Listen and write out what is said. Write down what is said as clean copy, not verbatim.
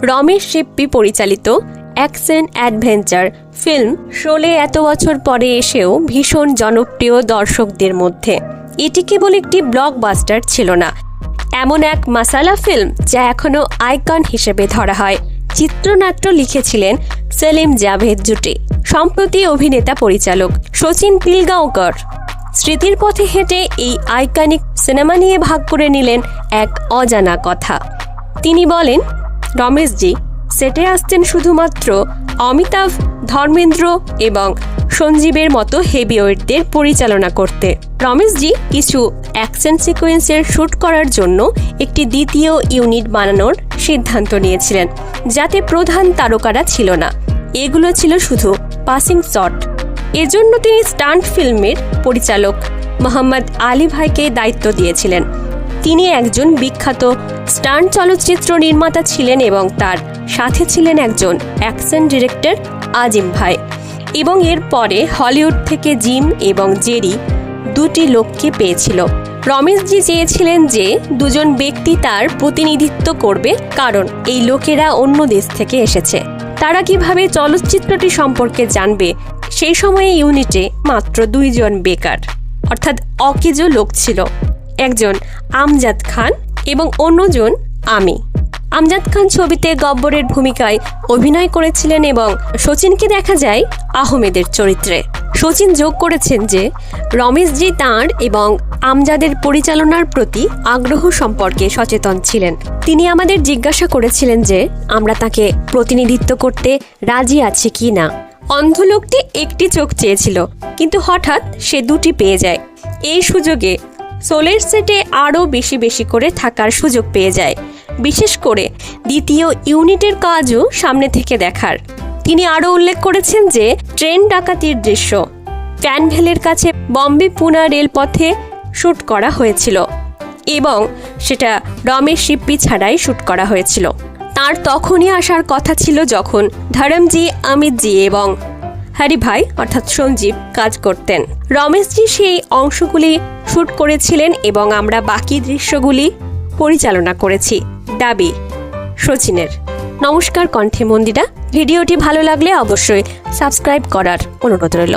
রমেশ শিপ্পি পরিচালিত action adventure film Sholay এত বছর পরে এসেও ভীষণ জনপ্রিয় দর্শকদের মধ্যে। এটি কেবল একটি ব্লকবাস্টার ছিল না, এমন এক মাসালা ফিল্ম যা এখনও আইকন হিসেবে ধরা হয়। চিত্রনাট্য লিখেছিলেন সেলিম জাভেদ জুটি, সম্প্রতি অভিনেতা পরিচালক শচীন পিলগাঁওকর স্মৃতির পথে হেঁটে এই আইকনিক সিনেমা নিয়ে ভাগ করে নিলেন এক অজানা কথা। তিনি বলেন, রমেশজি সেটে আসতেন শুধুমাত্র অমিতাভ, ধর্মেন্দ্র এবং সঞ্জীবের মতো হেভিওয়েটদের পরিচালনা করতে। রমেশজি কিছু অ্যাকশন সিকোয়েন্সের শ্যুট করার জন্য একটি দ্বিতীয় ইউনিট বানানোর সিদ্ধান্ত নিয়েছিলেন, যাতে প্রধান তারকারা ছিল না। এগুলো ছিল শুধু পাসিং শট। এজন্য তিনি স্টান্ট ফিল্মের পরিচালক মোহাম্মদ আলী ভাইকে দায়িত্ব দিয়েছিলেন। তিনি একজন বিখ্যাত স্টান্ট চলচ্চিত্র নির্মাতা ছিলেন এবং তার সাথে ছিলেন একজন অ্যাকশন ডিরেক্টর আজিম ভাই। এবং এর পরে হলিউড থেকে জিম এবং জেরি দুটি লোককে পেয়েছিল। রমেশজি চেয়েছিলেন যে দুজন ব্যক্তি তার প্রতিনিধিত্ব করবে, কারণ এই লোকেরা অন্য দেশ থেকে এসেছে। তারা কিভাবে চলচ্চিত্রটি সম্পর্কে জানবে? সেই সময়ে ইউনিটে মাত্র 2 জন বেকার অর্থাৎ অকেজো লোক ছিল, একজন আমজাদ খান এবং অন্যজন আমি। আমজাদ খান ছবিতে গব্বরের ভূমিকায় অভিনয় করেছিলেন এবং শচীনকে দেখা যায় আহমেদের চরিত্রে। শচীন যোগ করেছেন যে রমেশজি তাঁর এবং আমজাদের পরিচালনার প্রতি আগ্রহ সম্পর্কে সচেতন ছিলেন। তিনি আমাদের জিজ্ঞাসা করেছিলেন যে আমরা তাকে প্রতিনিধিত্ব করতে রাজি আছি কি না। অন্ধ লোকটি একটি চোখ চেয়েছিল, কিন্তু হঠাৎ সে দুটি পেয়ে যায়। এই সুযোগে সোলের সেটে আরও বেশি করে থাকার সুযোগ পেয়ে যায়, বিশেষ করে দ্বিতীয় ইউনিটের কাজও সামনে থেকে দেখার। তিনি আরও উল্লেখ করেছেন যে ট্রেন ডাকাতির দৃশ্য ফ্যানভেলের কাছে বম্বে পুনা রেলপথে শ্যুট করা হয়েছিল এবং সেটা রমেশ শিপ্পি ছাড়াই শ্যুট করা হয়েছিল। তার তখনই আসার কথা ছিল যখন ধরমজি, অমিতজি এবং হরি ভাই অর্থাৎ সঞ্জীব কাজ করতেন। রমেশজি সেই অংশগুলি শ্যুট করেছিলেন এবং আমরা বাকি দৃশ্যগুলি পরিচালনা করেছি। দাবি শচীনের। নমস্কার কণ্ঠে মন্দিরা। ভিডিওটি ভালো লাগলে অবশ্যই সাবস্ক্রাইব করার অনুরোধ রইল।